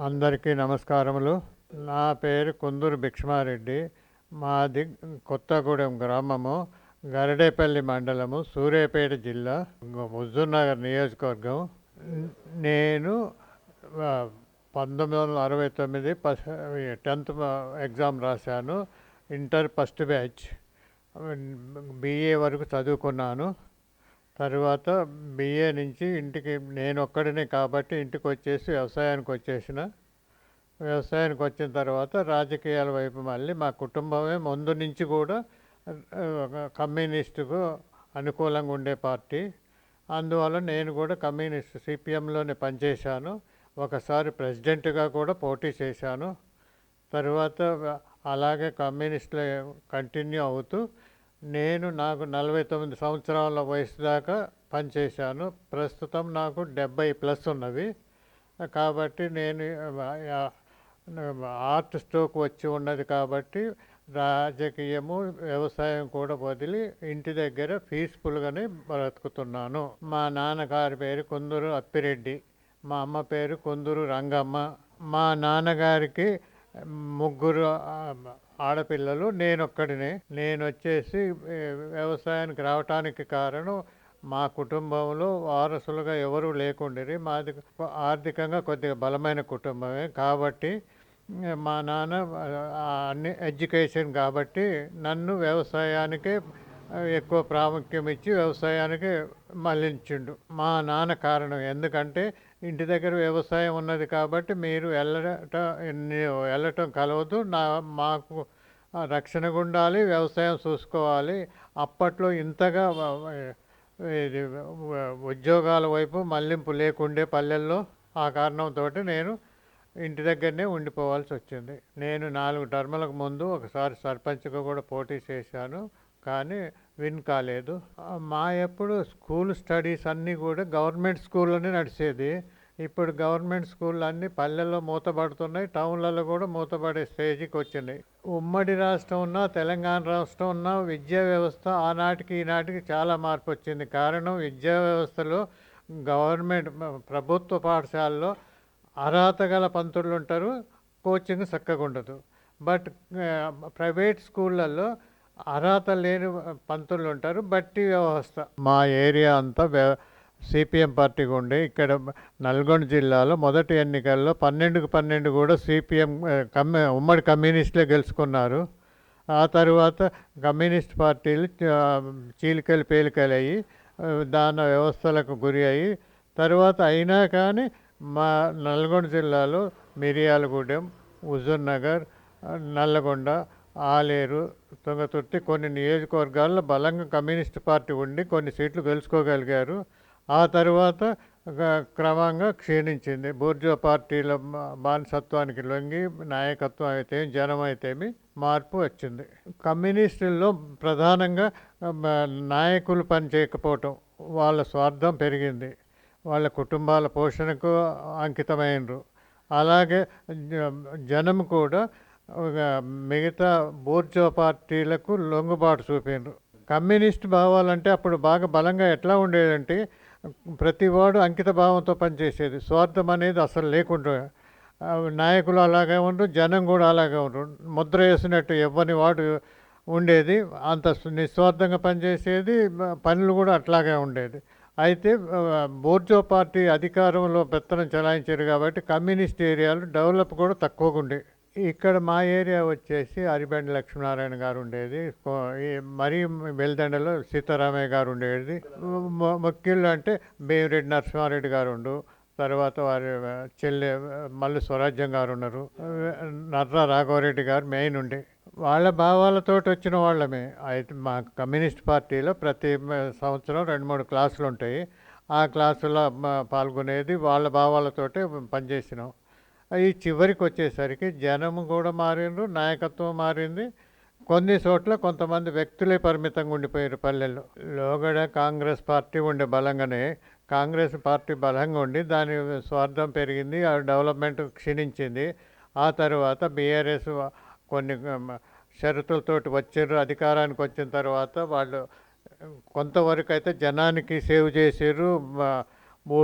అందరికీ నమస్కారములు. నా పేరు కుందూరు భిక్షమారెడ్డి. మాది కొత్తగూడెం గ్రామము, గరిడేపల్లి మండలము, సూర్యాపేట జిల్లా, హుజూర్నగర్ నియోజకవర్గం. నేను 1969 10th ఎగ్జామ్ రాశాను. Inter first batch. బిఏ వరకు చదువుకున్నాను. తర్వాత బిఏ నుంచి ఇంటికి నేను ఒక్కడినే కాబట్టి ఇంటికి వచ్చేసి వ్యవసాయానికి వచ్చేసిన. వ్యవసాయానికి వచ్చిన తర్వాత రాజకీయాల వైపు మళ్ళీ మా కుటుంబమే ముందు నుంచి కూడా కమ్యూనిస్టుకు అనుకూలంగా ఉండే పార్టీ. అందువల్ల నేను కూడా కమ్యూనిస్ట్ సిపిఎంలోనే పనిచేశాను. ఒకసారి ప్రెసిడెంట్గా కూడా పోటీ చేశాను. తర్వాత అలాగే కమ్యూనిస్టులో కంటిన్యూ అవుతూ నాకు 49 సంవత్సరాల వయసు దాకా పనిచేశాను. ప్రస్తుతం నాకు 70+ ఉన్నవి. కాబట్టి నేను హార్ట్ స్ట్రోక్ వచ్చి ఉన్నది కాబట్టి రాజకీయము వ్యవసాయం కూడా వదిలి ఇంటి దగ్గర పీస్ఫుల్గానే బ్రతుకుతున్నాను. మా నాన్నగారి పేరు కుందూరు అప్పిరెడ్డి, మా అమ్మ పేరు కుందూరు రంగమ్మ. మా నాన్నగారికి 3 ఆడపిల్లలు, నేనొక్కడినే. నేను వచ్చేసి వ్యవసాయానికి రావటానికి కారణం మా కుటుంబంలో వారసులుగా ఎవరూ లేకుండిరి. మాది ఆర్థికంగా కొద్దిగా బలమైన కుటుంబమే కాబట్టి మా నాన్న అన్ని ఎడ్యుకేషన్ కాబట్టి నన్ను వ్యవసాయానికే ఎక్కువ ప్రాముఖ్యం ఇచ్చి వ్యవసాయానికి మళ్ళించిండు. మా నాన్న కారణం ఎందుకంటే ఇంటి దగ్గర వ్యవసాయం ఉన్నది కాబట్టి మీరు వెళ్ళటం కలవదు, మాకు రక్షణగా ఉండాలి, వ్యవసాయం చూసుకోవాలి. అప్పట్లో ఇంతగా ఇది ఉద్యోగాల వైపు మళ్లింపు లేకుండే పల్లెల్లో. ఆ కారణంతో నేను ఇంటి దగ్గరనే ఉండిపోవాల్సి వచ్చింది. నేను 4 టర్ములకు ముందు ఒకసారి సర్పంచ్గా కూడా పోటీ చేశాను, కానీ విన్ కాలేదు. ఎప్పుడు స్కూల్ స్టడీస్ అన్నీ కూడా గవర్నమెంట్ స్కూల్లోనే నడిచేది. ఇప్పుడు గవర్నమెంట్ స్కూళ్ళు అన్నీ పల్లెల్లో మూతపడుతున్నాయి, టౌన్లలో కూడా మూతపడే స్టేజ్కి వచ్చినాయి. ఉమ్మడి రాష్ట్రం ఉన్నా, తెలంగాణ రాష్ట్రం ఉన్నా విద్యా వ్యవస్థ ఆనాటికి ఈనాటికి చాలా మార్పు వచ్చింది. కారణం విద్యా వ్యవస్థలో గవర్నమెంట్ ప్రభుత్వ పాఠశాలలో అర్హత గల పంతులు ఉంటారు, కోచింగ్ చక్కగా ఉండదు. బట్ ప్రైవేట్ స్కూళ్ళల్లో అర్హత లేని పంతులు ఉంటారు, బట్టి వ్యవస్థ. మా ఏరియా అంతా సిపిఎం పార్టీగా ఉండే. ఇక్కడ నల్గొండ జిల్లాలో మొదటి ఎన్నికల్లో 12కు 12 కూడా సిపిఎం ఉమ్మడి కమ్యూనిస్టులే గెలుచుకున్నారు. ఆ తర్వాత కమ్యూనిస్ట్ పార్టీలు చీలికలు పేలికలు అయ్యి దాని వ్యవస్థలకు గురి అయ్యి తర్వాత అయినా కానీ మా నల్గొండ జిల్లాలో మిర్యాలగూడెం, హుజూర్నగర్, నల్లగొండ, ఆలేరు, తుంగతుర్తి కొన్ని నియోజకవర్గాల్లో బలంగా కమ్యూనిస్ట్ పార్టీ ఉండి కొన్ని సీట్లు గెలుచుకోగలిగారు. ఆ తర్వాత క్రమంగా క్షీణించింది. బూర్జువా పార్టీల బానిసత్వానికి లొంగి నాయకత్వం అయితేమి జనం అయితేమి మార్పు వచ్చింది. కమ్యూనిస్టుల్లో ప్రధానంగా నాయకులు పనిచేయకపోవటం, వాళ్ళ స్వార్థం పెరిగింది, వాళ్ళ కుటుంబాల పోషణకు అంకితమైనరు. అలాగే జనం కూడా మిగతా బూర్జువా పార్టీలకు లొంగుబాటు చూపినారు. కమ్యూనిస్ట్ భావాలంటే అప్పుడు బాగా బలంగా ఎట్లా ఉండేదంటే ప్రతివాడు అంకిత భావంతో పనిచేసేది, స్వార్థం అనేది అసలు లేకుండా. నాయకులు అలాగే ఉండరు, జనం కూడా అలాగే ఉండరు. ముద్ర వేసినట్టు ఎవ్వని వాడు ఉండేది, అంత నిస్వార్థంగా పనిచేసేది, పనులు కూడా అట్లాగే ఉండేది. అయితే బూర్జువా పార్టీ అధికారంలో పెత్తనం చెలాయించారు కాబట్టి కమ్యూనిస్ట్ ఏరియాలు డెవలప్ కూడా తక్కువగా ఉండేవి. ఇక్కడ మా ఏరియా వచ్చేసి అరిబండి లక్ష్మీనారాయణ గారు ఉండేది, మరీ వెల్దండలో సీతారామయ్య గారు ఉండేది. ముఖ్యులు అంటే భీమిరెడ్డి నరసింహారెడ్డి గారు ఉండు, తర్వాత వారి చెల్లె మల్లు స్వరాజ్యం గారు ఉన్నారు, నర్రా రాఘవరెడ్డి గారు మెయిన్ ఉండే. వాళ్ళ భావాలతో వచ్చిన వాళ్ళమే. అయితే మా కమ్యూనిస్ట్ పార్టీలో ప్రతి సంవత్సరం 2-3 క్లాసులు ఉంటాయి. ఆ క్లాసులో పాల్గొనేది, వాళ్ళ భావాలతోటే పనిచేసినాం. ఈ చివరికి వచ్చేసరికి జనం కూడా మారిండ్రు, నాయకత్వం మారింది. కొన్ని చోట్ల కొంతమంది వ్యక్తులే పరిమితంగా ఉండిపోయారు పల్లెల్లో. లోగడ కాంగ్రెస్ పార్టీ ఉండే బలంగానే, కాంగ్రెస్ పార్టీ బలంగా ఉండి దాని స్వార్థం పెరిగింది, ఆ డెవలప్మెంట్ క్షీణించింది. ఆ తర్వాత బీఆర్ఎస్ కొన్ని షరతులతోటి వచ్చారు, అధికారానికి వచ్చిన తర్వాత వాళ్ళు కొంతవరకు అయితే జనానికి సేవ్ చేసారు, భూ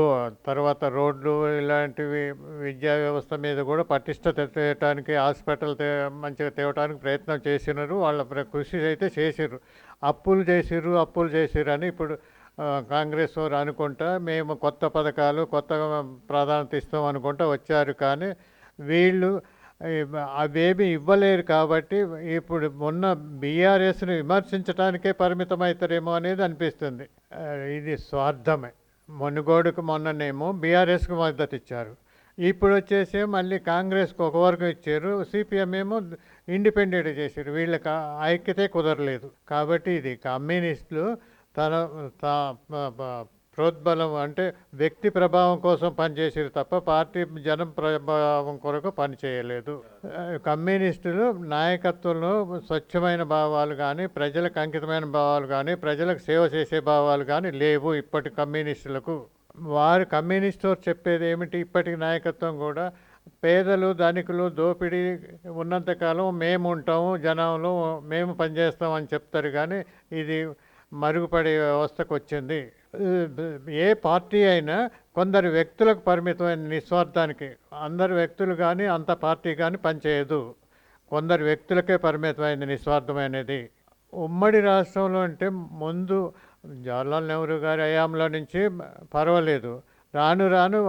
తర్వాత రోడ్లు ఇలాంటివి విద్యా వ్యవస్థ మీద కూడా పటిష్టత తేవటానికి హాస్పిటల్ మంచిగా తేవటానికి ప్రయత్నం చేసినారు. వాళ్ళ కృషి అయితే చేసిర్రు. అప్పులు చేసిర్రు అని ఇప్పుడు కాంగ్రెస్ వారు అనుకుంటా మేము కొత్త పథకాలు కొత్తగా ప్రాధాన్యత ఇస్తాం అనుకుంటా వచ్చారు. కానీ వీళ్ళు అవేమి ఇవ్వలేరు కాబట్టి ఇప్పుడు మొన్న బీఆర్ఎస్ని విమర్శించడానికే పరిమితం అవుతారేమో అనేది అనిపిస్తుంది. ఇది స్వార్థమే. మునుగోడుకు మొన్ననేమో బీఆర్ఎస్కి మద్దతు ఇచ్చారు. ఇప్పుడు వచ్చేసి మళ్ళీ కాంగ్రెస్కి ఒక వర్గం ఇచ్చారు, సిపిఎం ఏమో ఇండిపెండెంట్ చేశారు. వీళ్ళకి ఐక్యతే కుదరలేదు. కాబట్టి ఇది కమ్యూనిస్టులు తన ప్రోద్బలం అంటే వ్యక్తి ప్రభావం కోసం పనిచేసారు తప్ప పార్టీ జనం ప్రభావం కొరకు పనిచేయలేదు. కమ్యూనిస్టులు నాయకత్వంలో స్వచ్ఛమైన భావాలు కానీ ప్రజలకు అంకితమైన భావాలు కానీ ప్రజలకు సేవ చేసే భావాలు కానీ లేవు ఇప్పటి కమ్యూనిస్టులకు. వారు కమ్యూనిస్టు చెప్పేది ఏమిటి? ఇప్పటికి నాయకత్వం కూడా పేదలు ధనికులు దోపిడీ ఉన్నంతకాలం మేము ఉంటాము, జనంలో మేము పనిచేస్తాం అని చెప్తారు. కానీ ఇది మరుగుపడే వ్యవస్థకు వచ్చింది. ఏ పార్టీ అయినా కొందరు వ్యక్తులకు పరిమితమైన నిస్వార్థానికి, అందరు వ్యక్తులు కానీ అంత పార్టీ కానీ పనిచేయదు. కొందరు వ్యక్తులకే పరిమితమైనది నిస్వార్థమైనది. ఉమ్మడి రాష్ట్రంలో అంటే ముందు జవహర్లాల్ నెహ్రూ గారి హయాంలో నుంచి పర్వాలేదు. రాను రాను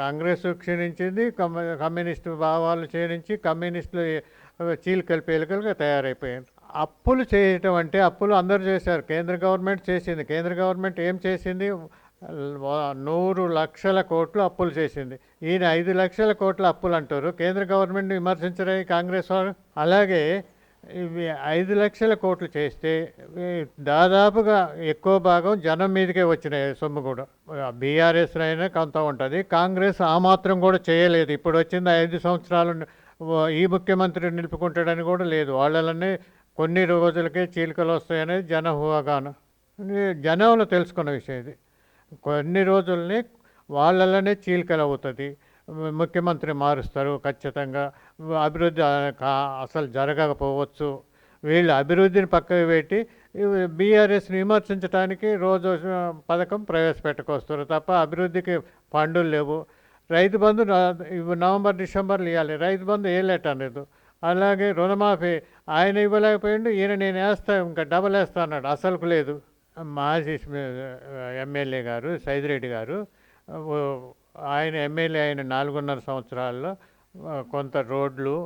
కాంగ్రెస్ క్షీణించింది, కమ్యూనిస్టు భావాలు క్షీణించి కమ్యూనిస్టులు చీలికలు పేలికలుగా తయారైపోయారు. అప్పులు చేయటం అంటే అప్పులు అందరూ చేశారు. కేంద్ర గవర్నమెంట్ చేసింది. కేంద్ర గవర్నమెంట్ ఏం చేసింది? 100 లక్షల కోట్లు అప్పులు చేసింది. ఈయన 5 లక్షల కోట్ల అప్పులు అంటారు. కేంద్ర గవర్నమెంట్ని విమర్శించరే కాంగ్రెస్ వారు. అలాగే ఇవి 5 లక్షల కోట్లు చేస్తే దాదాపుగా ఎక్కువ భాగం జనం మీదకే వచ్చినాయి సొమ్ము కూడా. బీఆర్ఎస్ అయినా కొంత ఉంటుంది. కాంగ్రెస్ ఆ మాత్రం కూడా చేయలేదు. ఇప్పుడు వచ్చింది 5 సంవత్సరాలు ఈ ముఖ్యమంత్రి నిలుపుకుంటాడని కూడా లేదు. వాళ్ళనే కొన్ని రోజులకే చీలికలు వస్తాయనేది జన ఊహాగానం. జనంలో తెలుసుకున్న విషయం ఇది. కొన్ని రోజుల్ని వాళ్ళనే చీలికలు అవుతుంది. ముఖ్యమంత్రి మారుస్తారు ఖచ్చితంగా. అభివృద్ధి అసలు జరగకపోవచ్చు. వీళ్ళు అభివృద్ధిని పక్కకు పెట్టి బీఆర్ఎస్ని విమర్శించడానికి రోజు పథకం ప్రవేశపెట్టుకొస్తారు తప్ప అభివృద్ధికి ఫండులు లేవు. రైతు బంధు నవంబర్ డిసెంబర్లు ఇవ్వాలి. రైతు బంధు వేయలేటలేదు. అలాగే రుణమాఫీ ఆయన ఇవ్వలేకపోయిండు, ఈయన నేను వేస్తా ఇంకా డబల్ వేస్తా అన్నాడు. అసలుకు లేదు. మాజీ ఎమ్మెల్యే గారు సైదిరెడ్డి గారు, ఆయన ఎమ్మెల్యే అయిన 4.5 సంవత్సరాల్లో కొంత రోడ్లు,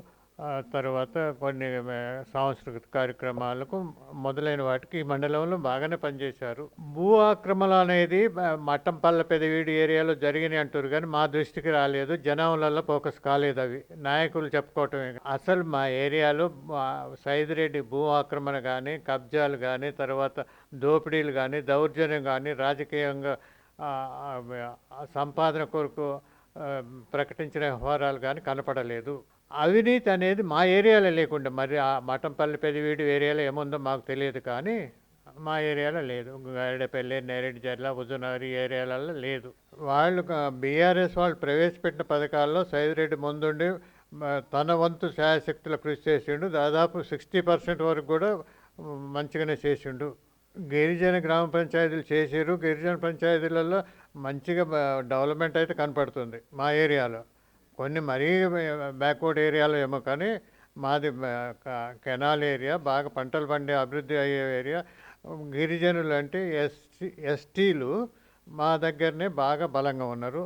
తర్వాత కొన్ని సాంస్కృతిక కార్యక్రమాలకు మొదలైన వాటికి ఈ మండలంలో బాగానే పనిచేశారు. భూ ఆక్రమణ అనేది మట్టంపల్ల పెదవీడి ఏరియాలో జరిగినాయి అంటారు, కానీ మా దృష్టికి రాలేదు. జనంలలో ఫోకస్ కాలేదు. అవి నాయకులు చెప్పుకోవటమే. అసలు మా ఏరియాలో సైదిరెడ్డి భూ ఆక్రమణ కానీ కబ్జాలు కానీ తర్వాత దోపిడీలు కానీ దౌర్జన్యం కానీ రాజకీయంగా సంపాదన కొరకు ప్రకటించిన వ్యవహారాలు కానీ కనపడలేదు. అవినీతి అనేది మా ఏరియాలో లేకుండా, మరి ఆ మఠంపల్లి పెదవీడి ఏరియాలో ఏముందో మాకు తెలియదు, కానీ మా ఏరియాలో లేదు. గరిడపల్లి నేరేడుజర్ల హుజూర్నగర్ ఏరియాలలో లేదు. వాళ్ళు బీఆర్ఎస్ వాళ్ళు ప్రవేశపెట్టిన పథకాల్లో సైదిరెడ్డి ముందుండి తన వంతు శాయశక్తుల కృషి చేసిండు. దాదాపు 60% వరకు కూడా మంచిగానే చేసిండు. గిరిజన గ్రామ పంచాయతీలు చేసారు. గిరిజన పంచాయతీలలో మంచిగా డెవలప్మెంట్ అయితే కనపడుతుంది మా ఏరియాలో. కొన్ని మరీ బ్యాక్వర్డ్ ఏరియాలో ఏమో, కానీ మాది కెనాల్ ఏరియా, బాగా పంటలు పండే అభివృద్ధి అయ్యే ఏరియా. గిరిజనులు అంటే ఎస్టీలు మా దగ్గరనే బాగా బలంగా ఉన్నారు.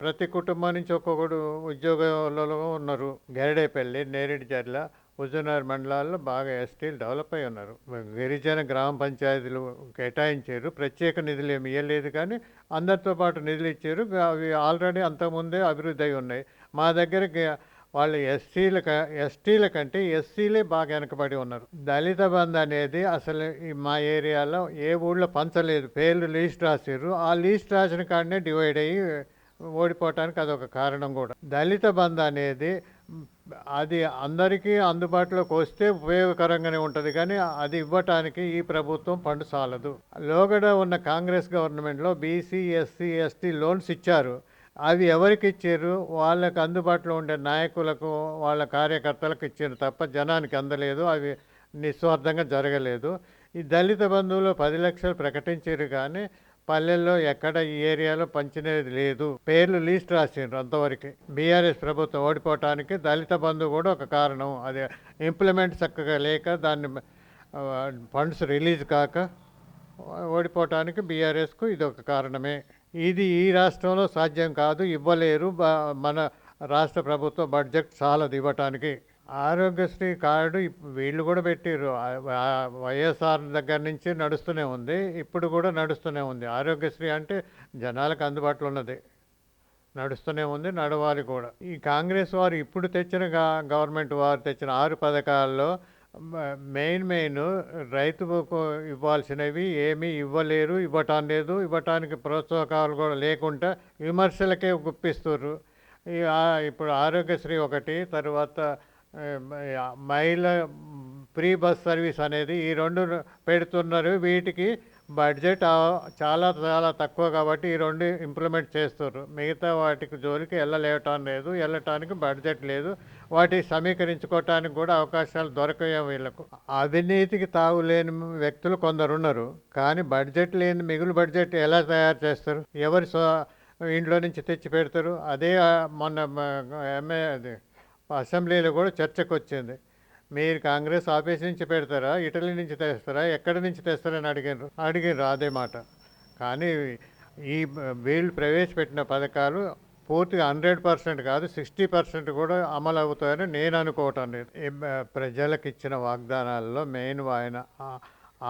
ప్రతి కుటుంబం నుంచి ఒక్కొక్కడు ఉద్యోగాలలో ఉన్నారు. గరిడేపల్లి నేరేడుజర్ల హుజూర్నగర్ మండలాల్లో బాగా ఎస్టీలు డెవలప్ అయి ఉన్నారు. గిరిజన గ్రామ పంచాయతీలు కేటాయించారు. ప్రత్యేక నిధులు ఏమి ఇవ్వలేదు, కానీ అందరితో పాటు నిధులు ఇచ్చారు. అవి ఆల్రెడీ అంతకుముందే అభివృద్ధి అయి ఉన్నాయి. మా దగ్గర వాళ్ళు ఎస్టీల కంటే ఎస్సీలే బాగా వెనకబడి ఉన్నారు. దళిత బంధు అనేది అసలు మా ఏరియాలో ఏ ఊళ్ళో పంచలేదు. పేర్లు లీస్ట్ రాసారు. ఆ లీస్ట్ రాసిన కాడనే డివైడ్ అయ్యి ఓడిపోవటానికి అదొక కారణం కూడా. దళిత బంధు అనేది అది అందరికీ అందుబాటులోకి వస్తే ఉపయోగకరంగానే ఉంటుంది, కానీ అది ఇవ్వటానికి ఈ ప్రభుత్వం ఫండ్ చాలదు. లోగడ ఉన్న కాంగ్రెస్ గవర్నమెంట్లో బీసీ ఎస్సీ ఎస్టీ లోన్స్ ఇచ్చారు. అవి ఎవరికి ఇచ్చారు? వాళ్ళకి అందుబాటులో ఉండే నాయకులకు వాళ్ళ కార్యకర్తలకు ఇచ్చారు తప్ప జనానికి అందలేదు. అవి నిస్వార్థంగా జరగలేదు. ఈ దళిత బంధువులు 10 లక్షలు ప్రకటించారు, కానీ పల్లెల్లో ఎక్కడ ఈ ఏరియాలో పంచినది లేదు. పేర్లు లిస్ట్ రాసిండ్రు అంతవరకే. బీఆర్ఎస్ ప్రభుత్వం ఓడిపోవటానికి దళిత బంధు కూడా ఒక కారణం. అది ఇంప్లిమెంట్ చక్కగా లేక దాన్ని ఫండ్స్ రిలీజ్ కాక ఓడిపోవటానికి బీఆర్ఎస్కు ఇది ఒక కారణమే. ఇది ఈ రాష్ట్రంలో సాధ్యం కాదు, ఇవ్వలేరు. మన రాష్ట్ర ప్రభుత్వ బడ్జెట్ చాలదు ఇవ్వటానికి. ఆరోగ్యశ్రీ కార్డు వీళ్ళు కూడా పెట్టిర్రు. వైఎస్ఆర్ దగ్గర నుంచి నడుస్తూనే ఉంది, ఇప్పుడు కూడా నడుస్తూనే ఉంది. ఆరోగ్యశ్రీ అంటే జనాలకు అందుబాటులో ఉన్నది, నడుస్తూనే ఉంది, నడవాలి కూడా. ఈ కాంగ్రెస్ వారు ఇప్పుడు తెచ్చిన గవర్నమెంట్ వారు తెచ్చిన 6 పథకాల్లో మెయిన్ రైతుకు ఇవ్వాల్సినవి ఏమీ ఇవ్వలేరు, ఇవ్వటం లేదు. ఇవ్వటానికి ప్రోత్సాహకాలు కూడా లేకుండా విమర్శలకే గుప్పిస్తుర్రు. ఇప్పుడు ఆరోగ్యశ్రీ ఒకటి, తర్వాత మహిళ ఫ్రీ బస్ సర్వీస్ అనేది, ఈ 2 పెడుతున్నారు. వీటికి బడ్జెట్ చాలా చాలా తక్కువ కాబట్టి ఈ 2 ఇంప్లిమెంట్ చేస్తున్నారు. మిగతా వాటికి జోలికి వెళ్ళటానికి బడ్జెట్ లేదు. వాటి సమీకరించుకోవటానికి కూడా అవకాశాలు దొరకవు వీళ్ళకు. అవినీతికి తావులేని వ్యక్తులు కొందరున్నారు, కానీ బడ్జెట్ లేని మిగులు బడ్జెట్ ఎలా తయారు చేస్తారు? ఎవరి ఇంట్లో నుంచి తెచ్చి పెడతారు? అదే మొన్న అసెంబ్లీలో కూడా చర్చకు వచ్చింది. మీరు కాంగ్రెస్ ఆఫీస్ నుంచి పెడతారా, ఇటలీ నుంచి తెస్తారా, ఎక్కడి నుంచి తెస్తారని అడిగినారు అదే మాట. కానీ ఈ వీళ్ళు ప్రవేశపెట్టిన పథకాలు పూర్తిగా 100% కాదు, 60% కూడా అమలు అవుతాయని నేను అనుకోవటం లేదు. ప్రజలకు ఇచ్చిన వాగ్దానాల్లో మెయిన్ ఆయన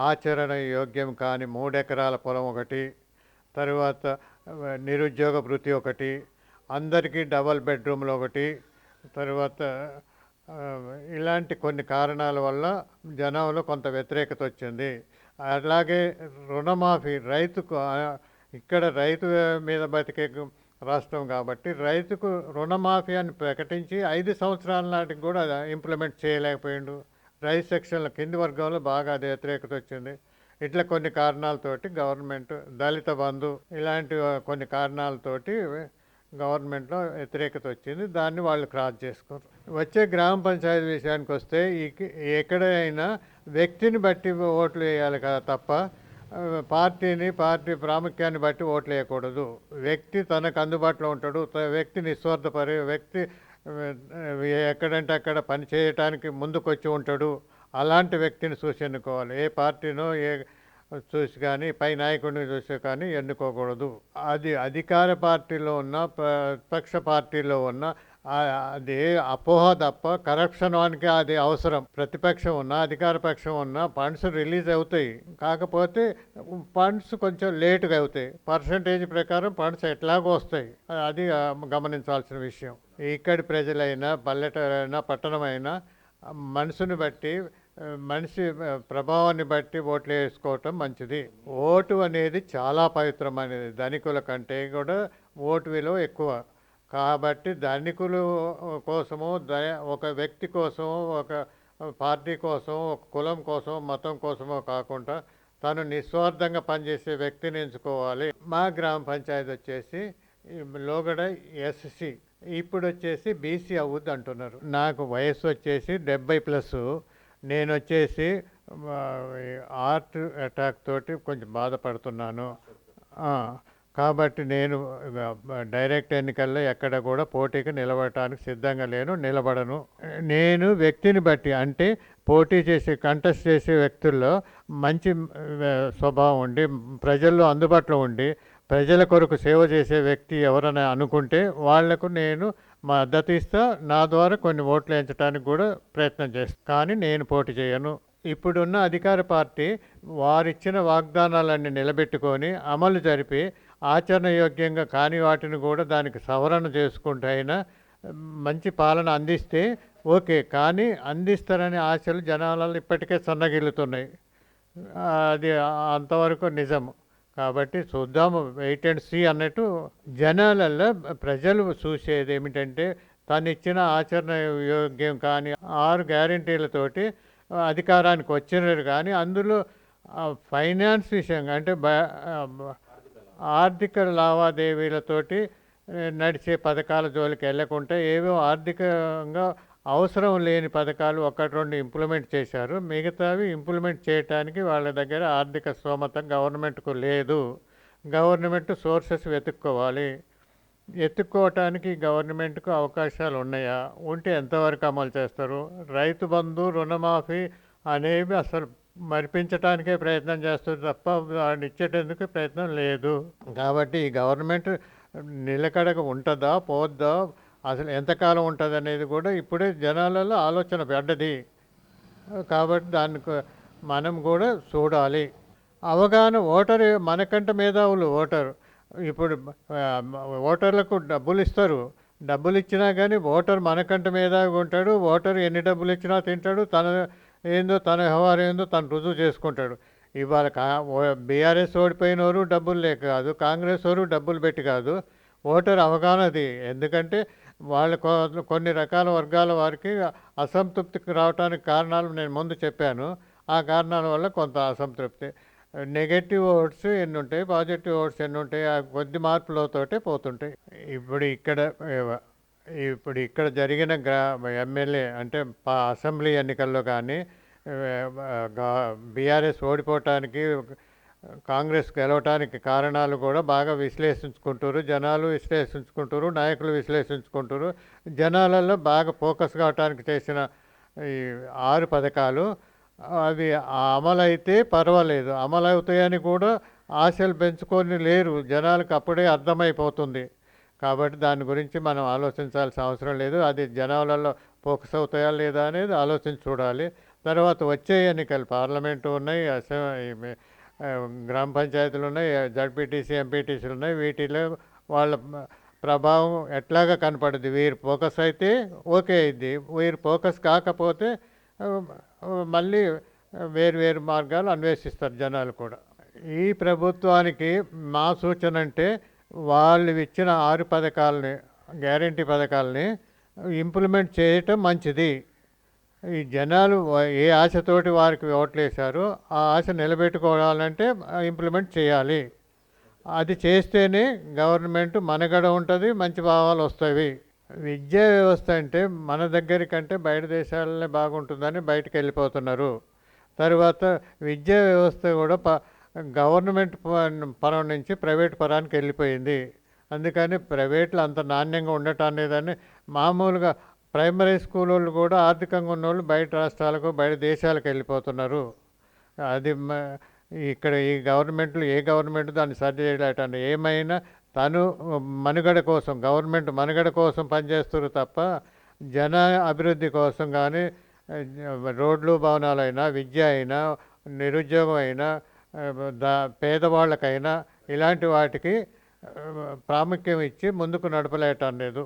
ఆచరణ యోగ్యం కాని 3 ఎకరాల పొలం ఒకటి, తర్వాత నిరుద్యోగ భృతి ఒకటి, అందరికీ డబల్ బెడ్రూమ్లు ఒకటి, తర్వాత ఇలాంటి కొన్ని కారణాల వల్ల జనంలో కొంత వ్యతిరేకత వచ్చింది. అలాగే రుణమాఫీ రైతుకు, ఇక్కడ రైతు మీద బతికే రాష్ట్రం కాబట్టి రైతుకు రుణమాఫీ అని ప్రకటించి 5 సంవత్సరాల నాటికి కూడా ఇంప్లిమెంట్ చేయలేకపోయిండు. రైతు సెక్షన్ల కింది వర్గంలో బాగా అది వ్యతిరేకత వచ్చింది. ఇట్లా కొన్ని కారణాలతోటి గవర్నమెంట్ దళిత బంధు ఇలాంటి కొన్ని కారణాలతోటి గవర్నమెంట్లో వ్యతిరేకత వచ్చింది. దాన్ని వాళ్ళు క్రాస్ చేసుకోరు. వచ్చే గ్రామ పంచాయతీ విషయానికి వస్తే ఎక్కడైనా వ్యక్తిని బట్టి ఓట్లు వేయాలి కదా తప్ప పార్టీ ప్రాముఖ్యాన్ని బట్టి ఓట్లు వేయకూడదు. వ్యక్తి తనకు అందుబాటులో ఉంటాడు, వ్యక్తి నిస్వార్థపరి, వ్యక్తి ఎక్కడంటే అక్కడ పని చేయటానికి ముందుకొచ్చి ఉంటాడు. అలాంటి వ్యక్తిని చూసి ఎన్నుకోవాలి. ఏ పార్టీనో చూసి కానీ పై నాయకుడిని చూసి కానీ ఎన్నుకోకూడదు. అది అధికార పార్టీలో ఉన్న ప్రతిపక్ష పార్టీలో ఉన్న అది అపోహ తప్ప కరప్షన్ వానికి అది అవసరం. ప్రతిపక్షం ఉన్నా అధికార పక్షం ఉన్నా ఫండ్స్ రిలీజ్ అవుతాయి, కాకపోతే ఫండ్స్ కొంచెం లేటుగా అవుతాయి. పర్సంటేజ్ ప్రకారం ఫండ్స్ ఎట్లాగో వస్తాయి, అది గమనించాల్సిన విషయం. ఇక్కడి ప్రజలైనా పల్లెటూరైనా పట్టణమైనా మనసుని బట్టి మనిషి ప్రభావాన్ని బట్టి ఓట్లు వేసుకోవటం మంచిది. ఓటు అనేది చాలా పవిత్రమైనది. ధనికుల కంటే కూడా ఓటు విలువ ఎక్కువ. కాబట్టి ధనికుల కోసము, ఒక వ్యక్తి కోసము, ఒక పార్టీ కోసం, ఒక కులం కోసం, మతం కోసమో కాకుండా తను నిస్వార్థంగా పనిచేసే వ్యక్తిని ఎంచుకోవాలి. మా గ్రామ పంచాయతీ వచ్చేసి లోగడ ఎస్సీ, ఇప్పుడు వచ్చేసి బీసీ అవుద్ది అంటున్నారు. నాకు వయసు వచ్చేసి 70+. నేను వచ్చేసి హార్ట్ అటాక్ తోటి కొంచెం బాధపడుతున్నాను. కాబట్టి నేను డైరెక్ట్ ఎన్నికల్లో ఎక్కడ కూడా పోటీకి నిలబడటానికి సిద్ధంగా నిలబడను. నేను వ్యక్తిని బట్టి, అంటే పోటీ చేసి కంటెస్ట్ చేసే వ్యక్తుల్లో మంచి స్వభావం ఉండి, ప్రజల్లో అందుబాటులో ఉండి, ప్రజల కొరకు సేవ చేసే వ్యక్తి ఎవరైనా అనుకుంటే వాళ్లకు నేను మద్దతు ఇస్తా. నా ద్వారా కొన్ని ఓట్లు వేయించడానికి కూడా ప్రయత్నం చేస్తాను, కానీ నేను పోటీ చేయను. ఇప్పుడున్న అధికార పార్టీ వారిచ్చిన వాగ్దానాలన్నీ నిలబెట్టుకొని అమలు జరిపి ఆచరణయోగ్యంగా కాని వాటిని కూడా దానికి సవరణ చేసుకుంటూ అయినా మంచి పాలన అందిస్తే ఓకే. కానీ అందిస్తారనే ఆశలు జనాలలో ఇప్పటికే సన్నగిల్లుతున్నాయి. అది అంతవరకు నిజం. కాబట్టి చూద్దాము, వెయిట్ అండ్ సీ అన్నట్టు. జనాలలో ప్రజలు చూసేది ఏమిటంటే తను ఇచ్చిన ఆచరణ యోగ్యం కానీ 6 గ్యారెంటీలతోటి అధికారానికి వచ్చినారు, కానీ అందులో ఫైనాన్స్ విషయంగా అంటే ఆర్థిక లావాదేవీలతోటి నడిచే పథకాల జోలికి వెళ్ళకుండా ఏవో ఆర్థికంగా అవసరం లేని పథకాలు 1-2 ఇంప్లిమెంట్ చేశారు. మిగతావి ఇంప్లిమెంట్ చేయడానికి వాళ్ళ దగ్గర ఆర్థిక స్తోమత గవర్నమెంట్కు లేదు. గవర్నమెంట్ సోర్సెస్ వెతుక్కోవాలి. ఎత్తుక్కోవటానికి గవర్నమెంట్‌కు అవకాశాలు ఉన్నాయా? ఉంటే ఎంతవరకు అమలు చేస్తారు? రైతు బంధు, రుణమాఫీ అనేవి అసలు మరిపించటానికే ప్రయత్నం చేస్తుంది తప్ప వాడిని ఇచ్చేటందుకు ప్రయత్నం లేదు. కాబట్టి ఈ గవర్నమెంట్ నిలకడగా ఉంటుందా? పోద్దా? అసలు ఎంతకాలం ఉంటుందనేది కూడా ఇప్పుడే జనాలలో ఆలోచన పడ్డది. కాబట్టి మనం కూడా చూడాలి. అవగాహన ఓటరు మనకంటే మేధావులు ఓటరు. ఇప్పుడు ఓటర్లకు డబ్బులు ఇస్తారు. డబ్బులు ఇచ్చినా కానీ ఓటరు మనకంటే మేధావిగా ఉంటాడు. ఓటరు ఎన్ని డబ్బులు ఇచ్చినా తింటాడు. తన వ్యవహారం ఏందో తను రుజువు చేసుకుంటాడు. ఇవాళ బీఆర్ఎస్ ఓడిపోయినోరు డబ్బులు లేక కాదు, కాంగ్రెస్ వారు డబ్బులు పెట్టి కాదు. ఓటరు అవగాహనది. ఎందుకంటే వాళ్ళ కొన్ని రకాల వర్గాల వారికి అసంతృప్తికి రావడానికి కారణాలు నేను ముందు చెప్పాను. ఆ కారణాల వల్ల కొంత అసంతృప్తి. నెగటివ్ ఓట్స్ ఎన్ని ఉంటాయి, పాజిటివ్ ఓట్స్ ఎన్ని ఉంటాయి, ఆ కొద్ది మార్పులతోటే పోతుంటాయి. ఇప్పుడు ఇక్కడ జరిగిన ఎమ్మెల్యే అంటే అసెంబ్లీ ఎన్నికల్లో కానీ బీఆర్ఎస్ ఓడిపోవటానికి, కాంగ్రెస్ గెలవటానికి కారణాలు కూడా బాగా విశ్లేషించుకుంటారు. జనాలు విశ్లేషించుకుంటారు, నాయకులు విశ్లేషించుకుంటారు. జనాలలో బాగా ఫోకస్ కావటానికి చేసిన ఈ 6 పథకాలు అవి అమలైతే పర్వాలేదు. అమలవుతాయని కూడా ఆశలు పెంచుకొని లేరు. జనాలకు అప్పుడే అర్థమైపోతుంది. కాబట్టి దాని గురించి మనం ఆలోచించాల్సిన అవసరం లేదు. అది జనాలలో ఫోకస్ అవుతాయా లేదా అనేది ఆలోచించి చూడాలి. తర్వాత వచ్చే ఎన్నికలు పార్లమెంటు ఉన్నాయి, గ్రామ పంచాయతీలు ఉన్నాయి, జడ్పీటీసీ, ఎంపీటీసీలు ఉన్నాయి. వీటిలో వాళ్ళ ప్రభావం ఎట్లాగా కనపడుద్ది. వీరు ఫోకస్ అయితే ఓకే అయింది. వీరు ఫోకస్ కాకపోతే మళ్ళీ వేరు మార్గాలు అన్వేషిస్తారు జనాలు కూడా. ఈ ప్రభుత్వానికి మా సూచన అంటే వాళ్ళు ఇచ్చిన 6 పథకాలని, గ్యారంటీ పథకాలని ఇంప్లిమెంట్ చేయటం మంచిది. ఈ జనాలు ఏ ఆశతోటి వారికి ఓట్లేశారో ఆ ఆశ నిలబెట్టుకోవాలంటే ఇంప్లిమెంట్ చేయాలి. అది చేస్తేనే గవర్నమెంట్ మనుగడ ఉంటుంది, మంచి భావాలు వస్తాయి. విద్యా వ్యవస్థ అంటే మన దగ్గరికంటే బయట దేశాలనే బాగుంటుందని బయటకు వెళ్ళిపోతున్నారు. తర్వాత విద్యా వ్యవస్థ కూడా గవర్నమెంట్ పరం నుంచి ప్రైవేట్ పరానికి వెళ్ళిపోయింది. అందుకని ప్రైవేట్లో అంత నాణ్యంగా ఉండటం లేదని మామూలుగా ప్రైమరీ స్కూల్ వాళ్ళు కూడా ఆర్థికంగా ఉన్నోళ్ళు బయట రాష్ట్రాలకు, బయట దేశాలకు వెళ్ళిపోతున్నారు. అది ఇక్కడ ఈ గవర్నమెంట్లు ఏ గవర్నమెంట్ దాన్ని సరి చేయలేటండి. ఏమైనా తను మనుగడ కోసం, గవర్నమెంట్ మనుగడ కోసం పనిచేస్తారు తప్ప జన అభివృద్ధి కోసం కానీ, రోడ్లు, భవనాలైనా, విద్య అయినా, నిరుద్యోగం అయినా, పేదవాళ్ళకైనా ఇలాంటి వాటికి ప్రాముఖ్యం ఇచ్చి ముందుకు నడపలేటం లేదు.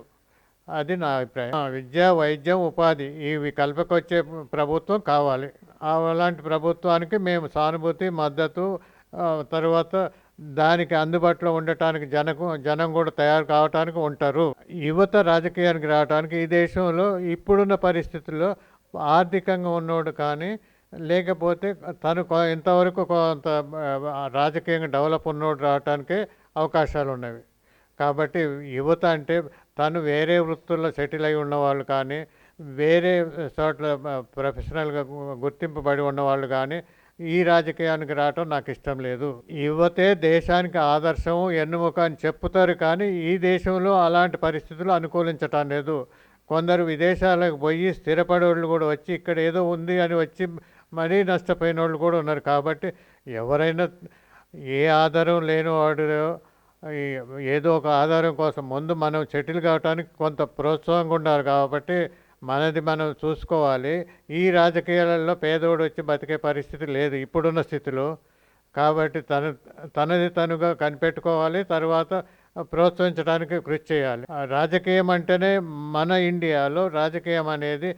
అది నా అభిప్రాయం. విద్య, వైద్యం, ఉపాధి ఇవి కల్పకొచ్చే ప్రభుత్వం కావాలి. అలాంటి ప్రభుత్వానికి మేము సానుభూతి, మద్దతు, తర్వాత దానికి అందుబాటులో ఉండటానికి జనం కూడా తయారు కావటానికి ఉంటారు. యువత రాజకీయానికి రావడానికి ఈ దేశంలో ఇప్పుడున్న పరిస్థితుల్లో ఆర్థికంగా ఉన్నోడు కానీ, లేకపోతే తను ఇంతవరకు కొంత రాజకీయంగా డెవలప్ ఉన్నోడు రావటానికే అవకాశాలు ఉన్నవి. కాబట్టి యువత అంటే తను వేరే వృత్తుల్లో సెటిల్ అయి ఉన్నవాళ్ళు కానీ, వేరే చోట్ల ప్రొఫెషనల్గా గుర్తింపబడి ఉన్నవాళ్ళు కానీ ఈ రాజకీయానికి రావటం నాకు ఇష్టం లేదు. యువతే దేశానికి ఆదర్శం, ఎన్నుముక అని చెప్తారు కానీ ఈ దేశంలో అలాంటి పరిస్థితులు అనుకూలించటం లేదు. కొందరు విదేశాలకు పోయి స్థిరపడే వాళ్ళు కూడా వచ్చి ఇక్కడ ఏదో ఉంది అని వచ్చి మరీ నష్టపోయిన వాళ్ళు కూడా ఉన్నారు. కాబట్టి ఎవరైనా ఏ ఆధారం లేనివాడు ఏదో ఒక ఆధారం కోసం ముందు మనం సెటిల్ కావడానికి కొంత ప్రోత్సాహంగా ఉండాలి. కాబట్టి మనది మనం చూసుకోవాలి. ఈ రాజకీయాలలో పేదోడు వచ్చి బతికే పరిస్థితి లేదు ఇప్పుడున్న స్థితిలో. కాబట్టి తనది తనుగా కనిపెట్టుకోవాలి, తర్వాత ప్రోత్సహించడానికి కృషి చేయాలి. రాజకీయం అంటేనే మన ఇండియాలో రాజకీయం అనేది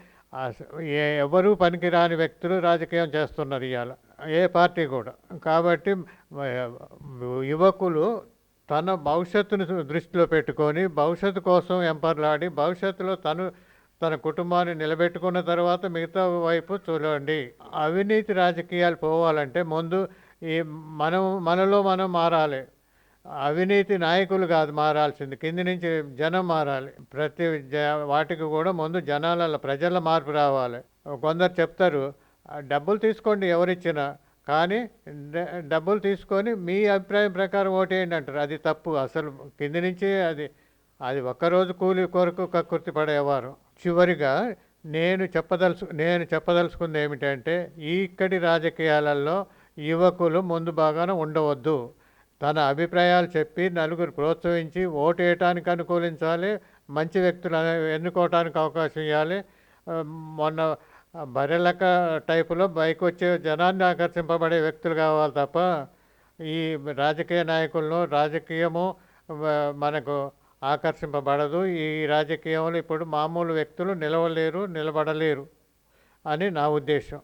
ఎవరు పనికిరాని వ్యక్తులు రాజకీయం చేస్తున్నారు ఇవాళ, ఏ పార్టీ కూడా. కాబట్టి యువకులు తన భవిష్యత్తును దృష్టిలో పెట్టుకొని భవిష్యత్తు కోసం ఎంపర్లాడి భవిష్యత్తులో తన కుటుంబాన్ని నిలబెట్టుకున్న తర్వాత మిగతా వైపు చూడండి. అవినీతి రాజకీయాలు పోవాలంటే ముందు మనలో మనం మారాలి. అవినీతి నాయకులు కాదు మారాల్సింది, కింది నుంచి జనం మారాలి. ప్రతి వాటికి కూడా ముందు ప్రజల మార్పు రావాలి. కొందరు చెప్తారు డబ్బులు తీసుకోండి ఎవరిచ్చినా, కానీ డబ్బులు తీసుకొని మీ అభిప్రాయం ప్రకారం ఓటేయండి అంటారు. అది తప్పు. అసలు కింది నుంచి అది అది ఒక్కరోజు కూలి కొరకు కక్కుర్తి పడేవారు. చివరిగా నేను చెప్పదలుచుకుంది ఏమిటంటే, ఇక్కడి రాజకీయాలలో యువకులు ముందు భాగాన ఉండవద్దు. తన అభిప్రాయాలు చెప్పి నలుగురు ప్రోత్సహించి ఓటేయటానికి అనుకూలించాలి. మంచి వ్యక్తులను ఎన్నుకోవటానికి అవకాశం ఇవ్వాలి. మొన్న బర్రెలక టైపులో వచ్చే జనాన్ని ఆకర్షింపబడే వ్యక్తులు కావాలి తప్ప ఈ రాజకీయ నాయకులను రాజకీయము మనకు ఆకర్షింపబడదు. ఈ రాజకీయంలో ఇప్పుడు మామూలు వ్యక్తులు నిలవలేరు, నిలబడలేరు అని నా ఉద్దేశం.